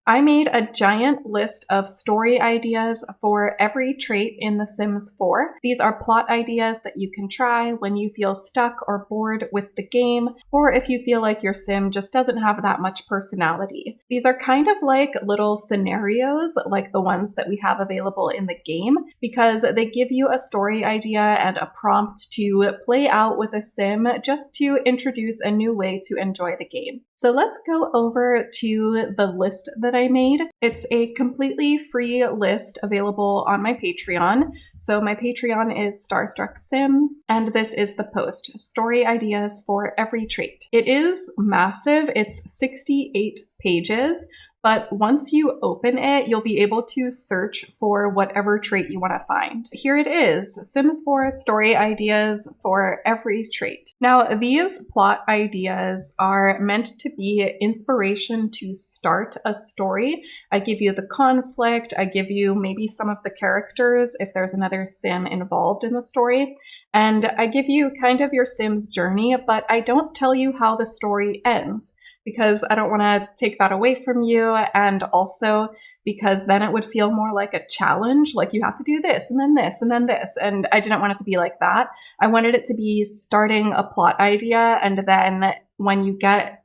I made a giant list of story ideas for every trait in The Sims 4. These are plot ideas that you can try when you feel stuck or bored with the game, or if you feel like your sim just doesn't have that much personality. These are kind of like little scenarios, like the ones that we have available in the game, because they give you a story idea and a prompt to play out with a sim just to introduce a new way to enjoy the game. So let's go over to the list that I made. It's a completely free list available on my Patreon. So my Patreon is Starstruck Sims, and this is the post, story ideas for every trait. It is massive. It's 68 pages. But once you open it, you'll be able to search for whatever trait you want to find. Here it is, Sims 4 story ideas for every trait. Now, these plot ideas are meant to be inspiration to start a story. I give you the conflict, I give you maybe some of the characters if there's another sim involved in the story, and I give you kind of your sim's journey, but I don't tell you how the story ends, because I don't want to take that away from you, and also because then it would feel more like a challenge, like you have to do this, and then this, and then this, and I didn't want it to be like that. I wanted it to be starting a plot idea, and then when you get,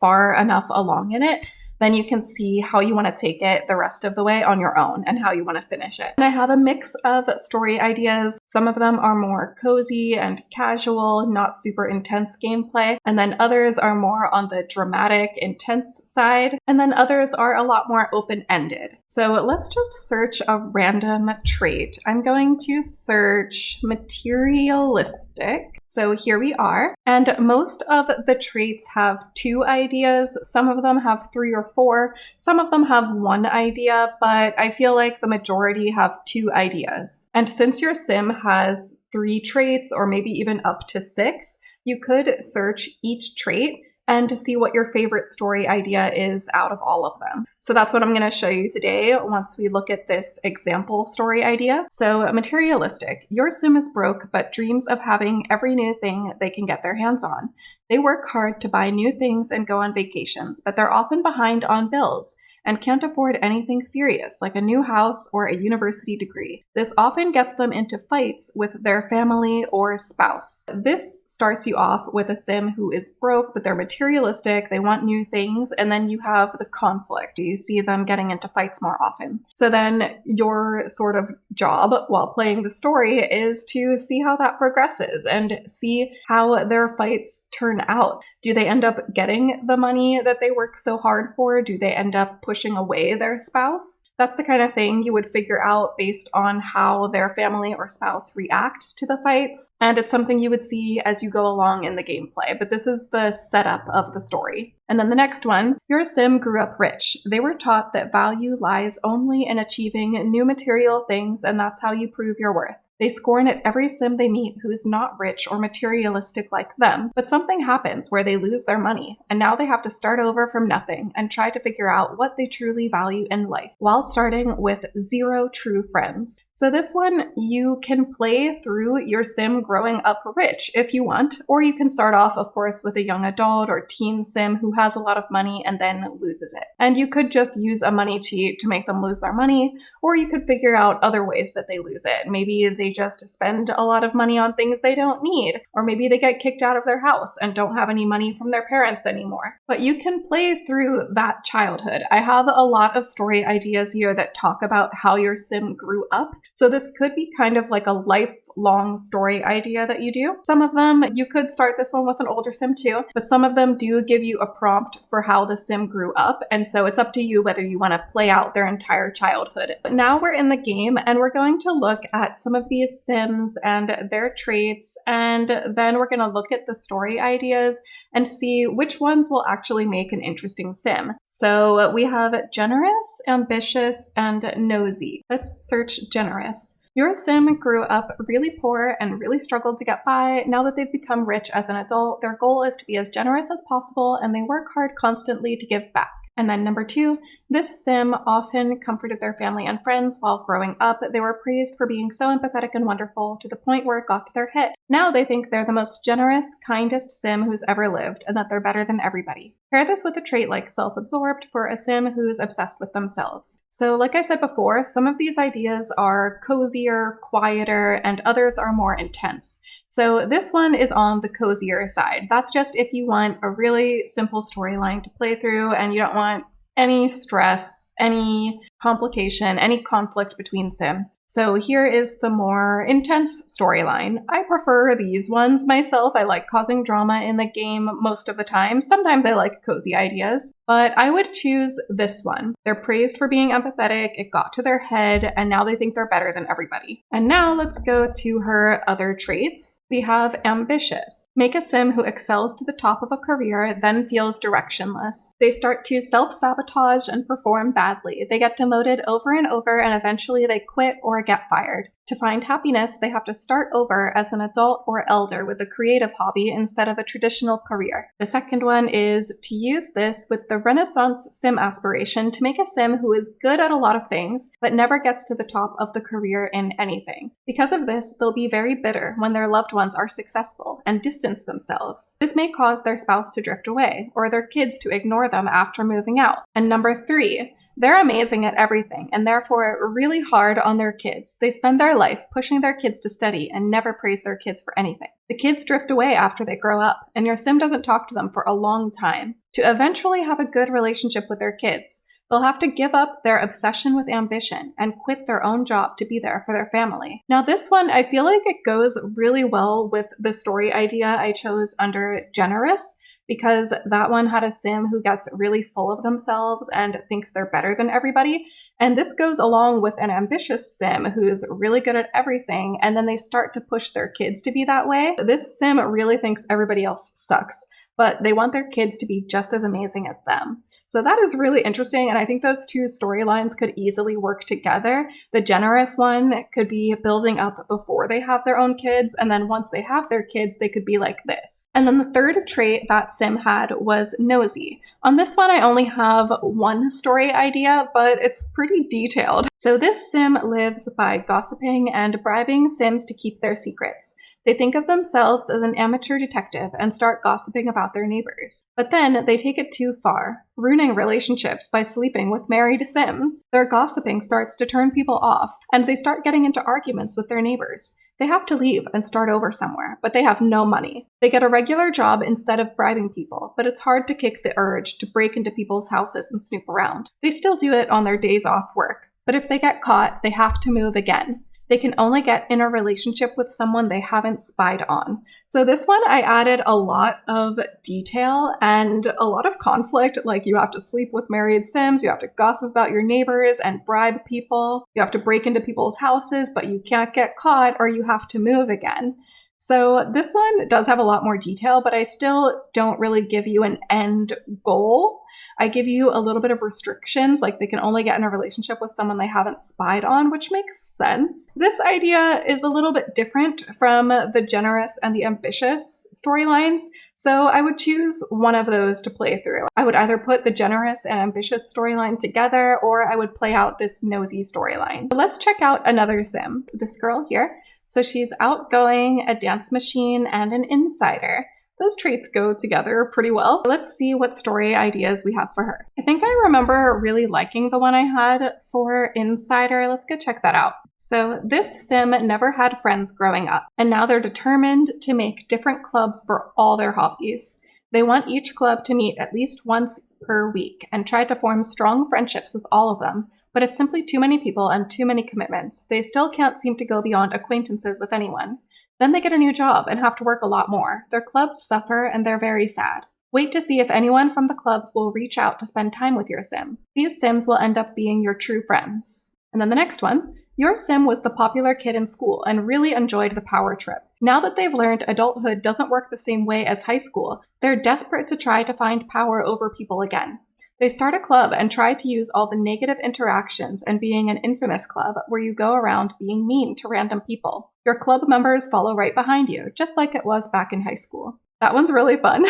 far enough along in it, then you can see how you want to take it the rest of the way on your own and how you want to finish it. And I have a mix of story ideas. Some of them are more cozy and casual, not super intense gameplay. And then others are more on the dramatic, intense side. And then others are a lot more open-ended. So let's just search a random trait. I'm going to search materialistic. So here we are. And most of the traits have 2 ideas. Some of them have 3 or 4. Some of them have 1 idea, but I feel like the majority have 2 ideas. And since your sim has 3 traits, or maybe even up to 6, you could search each trait and to see what your favorite story idea is out of all of them. So that's what I'm going to show you today once we look at this example story idea. So materialistic. Your sim is broke but dreams of having every new thing they can get their hands on. They work hard to buy new things and go on vacations, but they're often behind on bills and can't afford anything serious like a new house or a university degree. This often gets them into fights with their family or spouse. This starts you off with a sim who is broke, but they're materialistic, they want new things, and then you have the conflict. You see them getting into fights more often. So then your sort of job while playing the story is to see how that progresses and see how their fights turn out. Do they end up getting the money that they work so hard for? Do they end up pushing away their spouse? That's the kind of thing you would figure out based on how their family or spouse reacts to the fights. And it's something you would see as you go along in the gameplay. But this is the setup of the story. And then the next one, your sim grew up rich. They were taught that value lies only in achieving new material things, and that's how you prove your worth. They scorn at every sim they meet who is not rich or materialistic like them, but something happens where they lose their money, and now they have to start over from nothing and try to figure out what they truly value in life, while starting with 0 true friends. So this one, you can play through your sim growing up rich if you want, or you can start off, of course, with a young adult or teen sim who has a lot of money and then loses it. And you could just use a money cheat to make them lose their money, or you could figure out other ways that they lose it. Maybe they just spend a lot of money on things they don't need, or maybe they get kicked out of their house and don't have any money from their parents anymore. But you can play through that childhood. I have a lot of story ideas here that talk about how your sim grew up. So this could be kind of like a lifelong story idea that you do. Some of them, you could start this one with an older sim too, but some of them do give you a prompt for how the sim grew up. And so it's up to you whether you want to play out their entire childhood. But now we're in the game and we're going to look at some of these sims and their traits, and then we're going to look at the story ideas and see which ones will actually make an interesting sim. So we have generous, ambitious, and nosy. Let's search generous. Your sim grew up really poor and really struggled to get by. Now that they've become rich as an adult, their goal is to be as generous as possible, and they work hard constantly to give back. And then number 2, this sim often comforted their family and friends while growing up. They were praised for being so empathetic and wonderful to the point where it got to their head. Now they think they're the most generous, kindest sim who's ever lived, and that they're better than everybody. Pair this with a trait like self-absorbed for a sim who's obsessed with themselves. So like I said before, some of these ideas are cozier, quieter, and others are more intense. So this one is on the cozier side. That's just if you want a really simple storyline to play through and you don't want any stress, any complication, any conflict between sims. So here is the more intense storyline. I prefer these ones myself. I like causing drama in the game most of the time. Sometimes I like cozy ideas, but I would choose this one. They're praised for being empathetic, it got to their head, and now they think they're better than everybody. And now let's go to her other traits. We have ambitious. Make a sim who excels to the top of a career, then feels directionless. They start to self-sabotage and perform badly. They get demoted over and over, and eventually they quit or get fired. To find happiness, they have to start over as an adult or elder with a creative hobby instead of a traditional career. The second one is to use this with the Renaissance sim aspiration to make a sim who is good at a lot of things, but never gets to the top of the career in anything. Because of this, they'll be very bitter when their loved ones are successful and distance themselves. This may cause their spouse to drift away, or their kids to ignore them after moving out. And number 3, they're amazing at everything and therefore really hard on their kids. They spend their life pushing their kids to study and never praise their kids for anything. The kids drift away after they grow up, and your sim doesn't talk to them for a long time. To eventually have a good relationship with their kids, they'll have to give up their obsession with ambition and quit their own job to be there for their family. Now this one, I feel like it goes really well with the story idea I chose under generous, because that one had a sim who gets really full of themselves and thinks they're better than everybody. And this goes along with an ambitious sim who's really good at everything, and then they start to push their kids to be that way. This sim really thinks everybody else sucks, but they want their kids to be just as amazing as them. So that is really interesting, and I think those two storylines could easily work together. The generous one could be building up before they have their own kids, and then once they have their kids, they could be like this. And then the third trait that sim had was nosy. On this one, I only have one story idea, but it's pretty detailed. So this sim lives by gossiping and bribing sims to keep their secrets. They think of themselves as an amateur detective and start gossiping about their neighbors. But then they take it too far, ruining relationships by sleeping with married sims. Their gossiping starts to turn people off, and they start getting into arguments with their neighbors. They have to leave and start over somewhere, but they have no money. They get a regular job instead of bribing people, but it's hard to kick the urge to break into people's houses and snoop around. They still do it on their days off work, but if they get caught, they have to move again. They can only get in a relationship with someone they haven't spied on. So this one, I added a lot of detail and a lot of conflict, like you have to sleep with married sims, you have to gossip about your neighbors and bribe people, you have to break into people's houses, but you can't get caught, or you have to move again. So this one does have a lot more detail, but I still don't really give you an end goal. I give you a little bit of restrictions, like they can only get in a relationship with someone they haven't spied on, which makes sense. This idea is a little bit different from the generous and the ambitious storylines, so I would choose one of those to play through. I would either put the generous and ambitious storyline together, or I would play out this nosy storyline. So let's check out another sim, this girl here. So she's outgoing, a dance machine, and an insider. Those traits go together pretty well. Let's see what story ideas we have for her. I think I remember really liking the one I had for Insider. Let's go check that out. So this sim never had friends growing up, and now they're determined to make different clubs for all their hobbies. They want each club to meet at least once per week and try to form strong friendships with all of them. But it's simply too many people and too many commitments. They still can't seem to go beyond acquaintances with anyone. Then they get a new job and have to work a lot more. Their clubs suffer and they're very sad. Wait to see if anyone from the clubs will reach out to spend time with your sim. These sims will end up being your true friends. And then the next one. Your sim was the popular kid in school and really enjoyed the power trip. Now that they've learned adulthood doesn't work the same way as high school, they're desperate to try to find power over people again. They start a club and try to use all the negative interactions and being an infamous club where you go around being mean to random people. Your club members follow right behind you, just like it was back in high school. That one's really fun.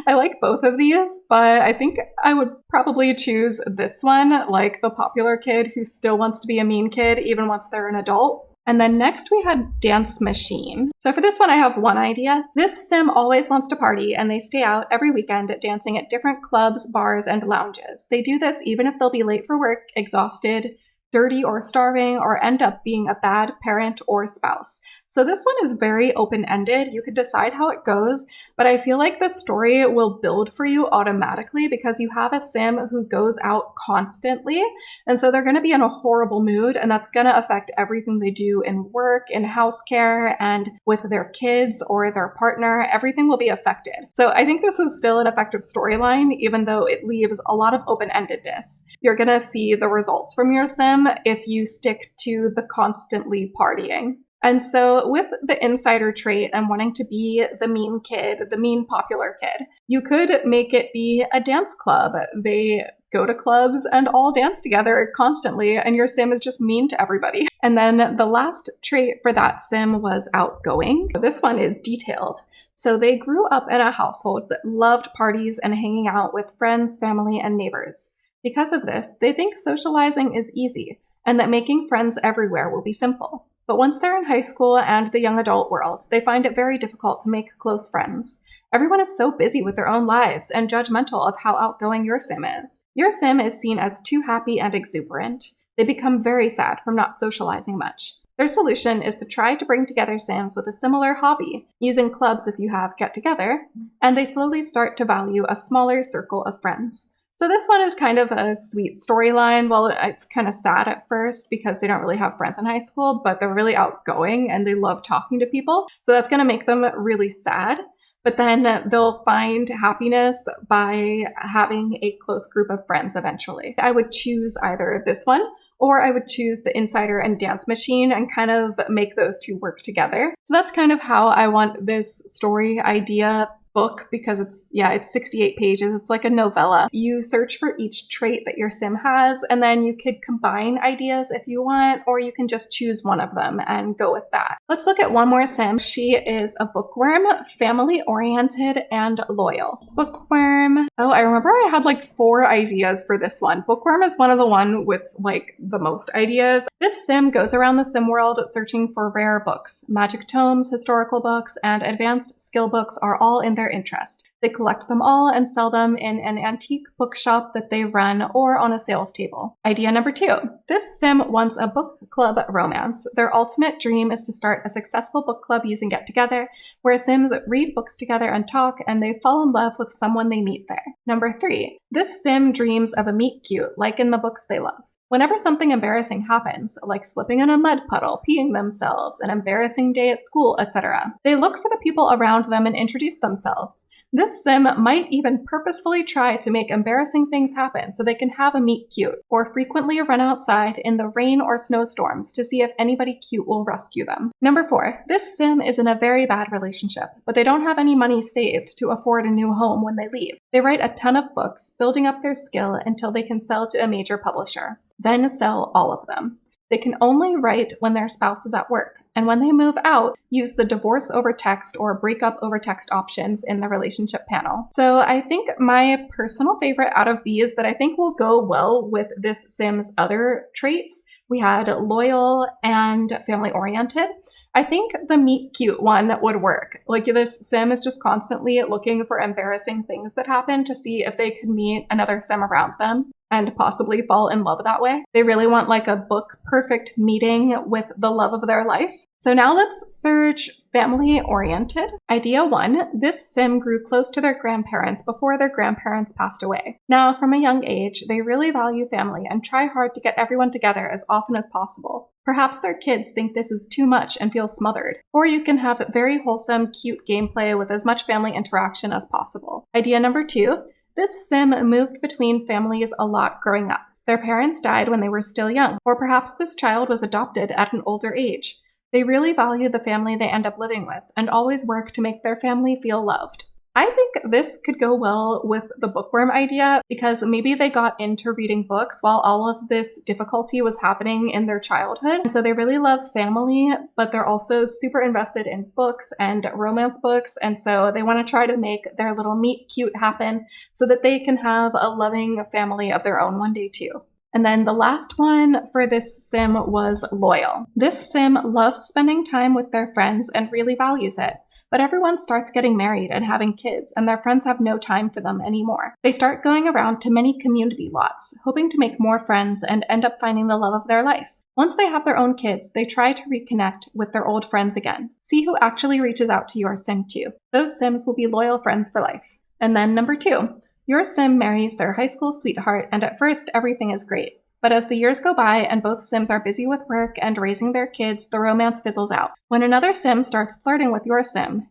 I like both of these, but I think I would probably choose this one, like the popular kid who still wants to be a mean kid even once they're an adult. And then next we had Dance Machine. So for this one, I have one idea. This sim always wants to party, and they stay out every weekend dancing at different clubs, bars, and lounges. They do this even if they'll be late for work, exhausted, dirty or starving, or end up being a bad parent or spouse. So this one is very open-ended. You could decide how it goes, but I feel like the story will build for you automatically because you have a sim who goes out constantly. And so they're going to be in a horrible mood, and that's going to affect everything they do in work, in house care, and with their kids or their partner. Everything will be affected. So I think this is still an effective storyline, even though it leaves a lot of open-endedness. You're going to see the results from your sim if you stick to the constantly partying. And so with the insider trait and wanting to be the mean kid, the mean popular kid, you could make it be a dance club. They go to clubs and all dance together constantly, and your sim is just mean to everybody. And then the last trait for that sim was outgoing. This one is detailed. So they grew up in a household that loved parties and hanging out with friends, family, and neighbors. Because of this, they think socializing is easy and that making friends everywhere will be simple. But once they're in high school and the young adult world, they find it very difficult to make close friends. Everyone is so busy with their own lives and judgmental of how outgoing your sim is. Your sim is seen as too happy and exuberant. They become very sad from not socializing much. Their solution is to try to bring together sims with a similar hobby, using clubs if you have get-together, and they slowly start to value a smaller circle of friends. So this one is kind of a sweet storyline. Well, it's kind of sad at first because they don't really have friends in high school, but they're really outgoing and they love talking to people. So that's going to make them really sad. But then they'll find happiness by having a close group of friends eventually. I would choose either this one or I would choose the Insider and Dance Machine and kind of make those two work together. So that's kind of how I want this story idea book, because it's 68 pages. It's like a novella. You search for each trait that your sim has, and then you could combine ideas if you want, or you can just choose one of them and go with that. Let's look at one more sim. She is a bookworm, family-oriented, and loyal. Bookworm. Oh, I remember I had like 4 ideas for this one. Bookworm is one of the one with like the most ideas. This sim goes around the sim world searching for rare books. Magic tomes, historical books, and advanced skill books are all in their interest. They collect them all and sell them in an antique bookshop that they run or on a sales table. Idea number 2. This sim wants a book club romance. Their ultimate dream is to start a successful book club using Get Together, where sims read books together and talk, and they fall in love with someone they meet there. Number 3. This sim dreams of a meet cute, like in the books they love. Whenever something embarrassing happens, like slipping in a mud puddle, peeing themselves, an embarrassing day at school, etc., they look for the people around them and introduce themselves. This sim might even purposefully try to make embarrassing things happen so they can have a meet cute, or frequently run outside in the rain or snowstorms to see if anybody cute will rescue them. Number 4. This sim is in a very bad relationship, but they don't have any money saved to afford a new home when they leave. They write a ton of books, building up their skill until they can sell to a major publisher, then sell all of them. They can only write when their spouse is at work, and when they move out, use the divorce over text or breakup over text options in the relationship panel. So I think my personal favorite out of these that I think will go well with this sim's other traits, we had loyal and family-oriented. I think the meet cute one would work. Like, this sim is just constantly looking for embarrassing things that happen to see if they can meet another sim around them and possibly fall in love that way. They really want like a book perfect meeting with the love of their life. So now let's search family oriented. Idea 1, this sim grew close to their grandparents before their grandparents passed away. Now, from a young age, they really value family and try hard to get everyone together as often as possible. Perhaps their kids think this is too much and feel smothered. Or you can have very wholesome, cute gameplay with as much family interaction as possible. Idea number 2, this sim moved between families a lot growing up. Their parents died when they were still young, or perhaps this child was adopted at an older age. They really value the family they end up living with and always work to make their family feel loved. I think this could go well with the bookworm idea because maybe they got into reading books while all of this difficulty was happening in their childhood. And so they really love family, but they're also super invested in books and romance books. And so they want to try to make their little meet cute happen so that they can have a loving family of their own one day too. And then the last one for this sim was loyal. This sim loves spending time with their friends and really values it. But everyone starts getting married and having kids, and their friends have no time for them anymore. They start going around to many community lots, hoping to make more friends and end up finding the love of their life. Once they have their own kids, they try to reconnect with their old friends again. See who actually reaches out to your sim too. Those sims will be loyal friends for life. And then number 2, your sim marries their high school sweetheart, and at first everything is great. But as the years go by and both sims are busy with work and raising their kids, the romance fizzles out. When another sim starts flirting with your sim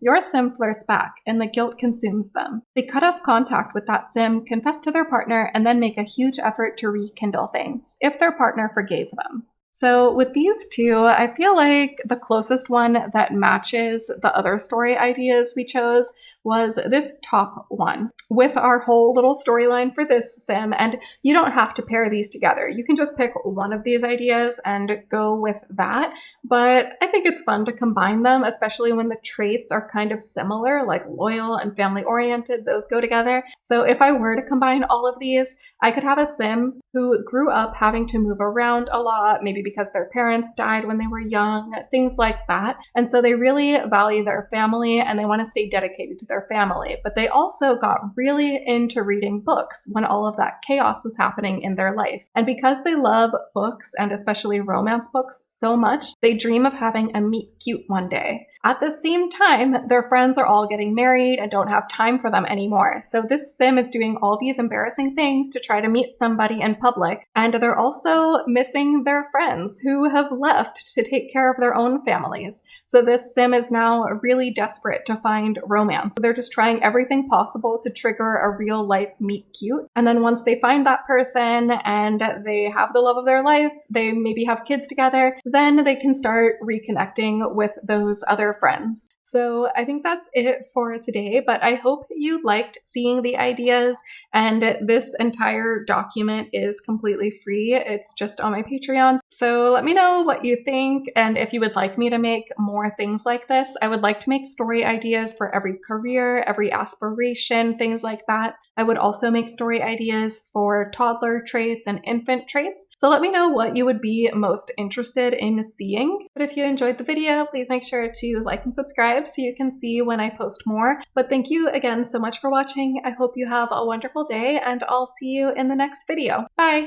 flirts back, and the guilt consumes them. They cut off contact with that sim, confess to their partner, and then make a huge effort to rekindle things, if their partner forgave them. So with these two, I feel like the closest one that matches the other story ideas we chose was this top one with our whole little storyline for this sim. And you don't have to pair these together. You can just pick one of these ideas and go with that. But I think it's fun to combine them, especially when the traits are kind of similar, like loyal and family oriented. Those go together. So if I were to combine all of these, I could have a sim who grew up having to move around a lot, maybe because their parents died when they were young, things like that. And so they really value their family and they want to stay dedicated to their family. But they also got really into reading books when all of that chaos was happening in their life. And because they love books, and especially romance books, so much, they dream of having a meet cute one day. At the same time, their friends are all getting married and don't have time for them anymore. So this sim is doing all these embarrassing things to try to meet somebody in public. And they're also missing their friends who have left to take care of their own families. So this sim is now really desperate to find romance. They're just trying everything possible to trigger a real life meet cute. And then once they find that person and they have the love of their life, they maybe have kids together, then they can start reconnecting with those other friends. So I think that's it for today, but I hope you liked seeing the ideas, and this entire document is completely free. It's just on my Patreon. So let me know what you think, and if you would like me to make more things like this. I would like to make story ideas for every career, every aspiration, things like that. I would also make story ideas for toddler traits and infant traits. So let me know what you would be most interested in seeing. But if you enjoyed the video, please make sure to like and subscribe so you can see when I post more. But thank you again so much for watching. I hope you have a wonderful day, and I'll see you in the next video. Bye!